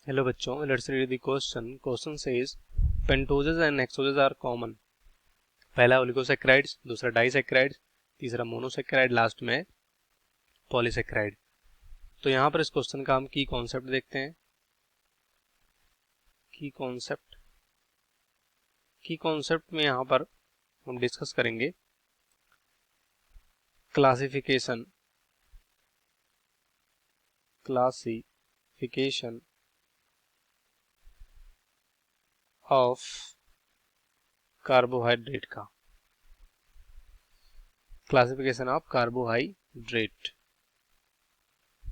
Hello बच्चों, let's read the question. Question says pentoses and hexoses are common. पहला oligosaccharides, दूसरा disaccharides, तीसरा monosaccharide, last में polysaccharide. तो यहाँ पर इस क्वेश्चन का हम की कॉन्सेप्ट देखते हैं। की कॉन्सेप्ट में यहाँ पर हम डिस्कस करेंगे क्लासिफिकेशन ऑफ कार्बोहाइड्रेट का। Classification of carbohydrate.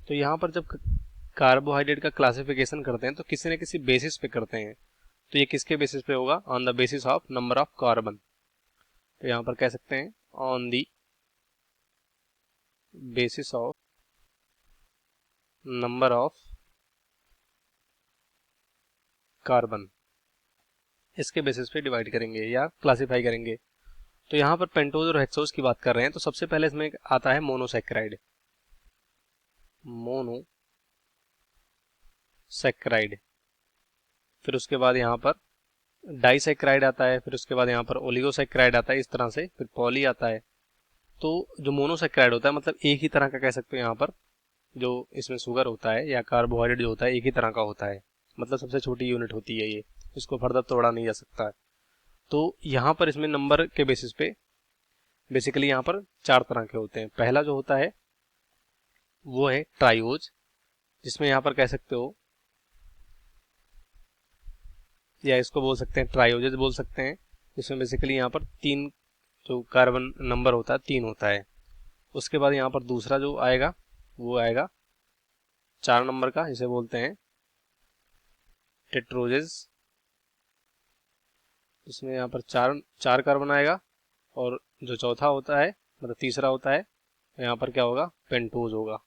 तो यहाँ पर जब कार्बोहाइड्रेट का क्लासिफिकेशन करते हैं तो किसी न किसी बेसिस पे करते हैं। तो ये किसके बेसिस पे होगा? On the basis of number of carbon. तो यहाँ पर कह सकते हैं on the basis of number of carbon, इसके बेसिस पे डिवाइड करेंगे या क्लासिफाई करेंगे। तो यहाँ पर पेंटोज और हेक्सोज की बात कर रहे हैं तो सबसे पहले इसमें आता है मोनोसैकेराइड। फिर उसके बाद यहाँ पर डाइसैकेराइड आता है, फिर उसके बाद यहाँ पर ओलिगोसैकेराइड आता है, इस तरह से फिर पॉली आता है। तो जो मोनोसैकेराइड होता है मतलब एक ही तरह का कह सकते हो, यहाँ पर जो इसमें शुगर होता है या कार्बोहाइड्रेट जो होता है एक ही तरह का होता है, मतलब सबसे छोटी यूनिट होती है ये, इसको फर्दर तोड़ा नहीं जा सकता है। तो यहाँ पर इसमें नंबर के बेसिस पे बेसिकली यहाँ पर चार तरह के होते हैं। पहला जो होता है वो है ट्राइओज, जिसमें यहाँ पर कह सकते हो या इसको बोल सकते हैं ट्राइओजेज बोल सकते हैं, जिसमें बेसिकली यहाँ पर तीन जो कार्बन नंबर होता है तीन होता है। उसके बाद यहाँ पर दूसरा जो आएगा वो आएगा 4 नंबर का, इसे बोलते हैं टेट्रोजेज, इसमें यहाँ पर चार कार्बन आएगा। और जो चौथा होता है मतलब तीसरा होता है यहाँ पर क्या होगा? पेंटोज होगा।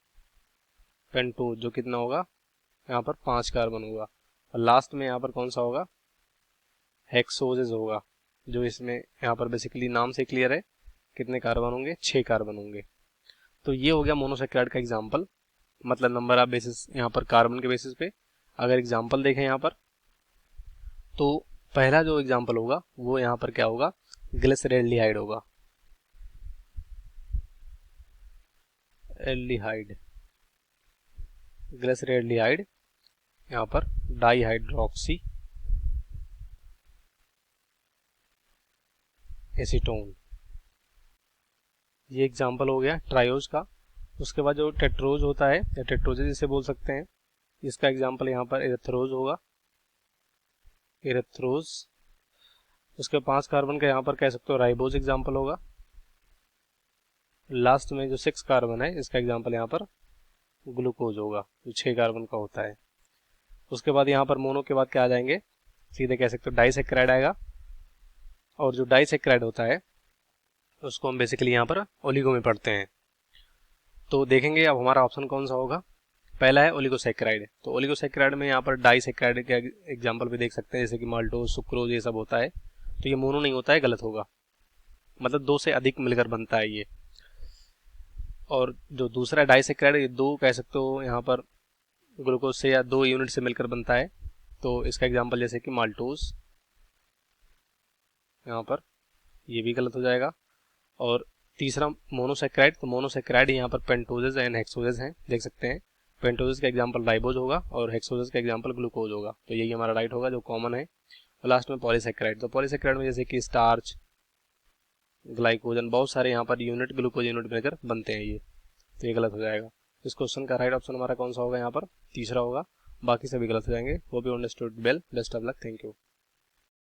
पेंटोज जो कितना होगा? यहाँ पर 5 कार्बन होगा। और लास्ट में यहाँ पर कौन सा होगा? हेक्सोजेज होगा, जो इसमें यहाँ पर बेसिकली नाम से क्लियर है कितने कार्बन होंगे? 6 कार्बन होंगे। तो ये हो गया मोनोसैकेराइड का एग्जाम्पल, मतलब नंबर ऑफ बेसिस यहाँ पर कार्बन के बेसिस पे। अगर एग्जाम्पल देखें यहाँ पर तो पहला जो एग्जाम्पल होगा वो यहाँ पर क्या होगा? ग्लिसरैल्डिहाइड होगा। एल्डिहाइड, ग्लिसरैल्डिहाइड, यहाँ पर डाइहाइड्रोक्सी एसीटोन, ये एग्जाम्पल हो गया ट्रायोज का। उसके बाद जो टेट्रोज होता है या टेट्रोजेज जिसे बोल सकते हैं, इसका एग्जाम्पल यहाँ पर एरेथ्रोज होगा। एरेथ्रोज, उसके 5 कार्बन का यहाँ पर कह सकते हो राइबोज एग्जाम्पल होगा। लास्ट में जो 6 कार्बन है इसका एग्जाम्पल यहाँ पर ग्लूकोज होगा, जो 6 कार्बन का होता है। उसके बाद यहाँ पर मोनो के बाद क्या आ जाएंगे? सीधे कह सकते हो डाइसैकेराइड आएगा। और जो डाइसैकेराइड होता है उसको हम बेसिकली यहाँ पर ओलिगो में पढ़ते हैं। तो देखेंगे अब हमारा ऑप्शन कौन सा होगा। पहला है ओलिगोसैकेराइड। तो ओलिगोसैकेराइड में यहाँ पर डाइसैकेराइड के एग्जाम्पल भी देख सकते हैं, जैसे कि माल्टोज, सुक्रोज, ये सब होता है। तो ये मोनो नहीं होता है, गलत होगा, मतलब 2 से अधिक मिलकर बनता है ये। और जो दूसरा डाइसैकेराइड ये 2 कह सकते हो यहाँ पर ग्लूकोज से या 2 यूनिट से मिलकर बनता है। तो इसका एग्जाम्पल जैसे कि माल्टोज, यहाँ पर ये भी गलत हो जाएगा। और तीसरा मोनोसैकेराइड, तो मोनोसैकेराइड यहाँ पर पेंटोजेज एंड हेक्सोजेज हैं, देख सकते हैं। पेंटोजेज का एग्जाम्पल राइबोज होगा और हेक्सोजेज का एग्जाम्पल ग्लूकोज होगा। तो यही हमारा राइट होगा जो कॉमन है। और लास्ट में पॉलीसैकेराइड, तो पॉलीसैकेराइड में जैसे कि स्टार्च, ग्लाइकोजन, बहुत सारे यहाँ पर यूनिट ग्लूकोज यूनिट मिलकर बनते हैं ये। तो ये गलत हो जाएगा। इस क्वेश्चन का राइट ऑप्शन हमारा कौन सा होगा? यहाँ पर तीसरा होगा, बाकी सभी गलत हो जाएंगे। वो भी understood well. Best of luck, thank you.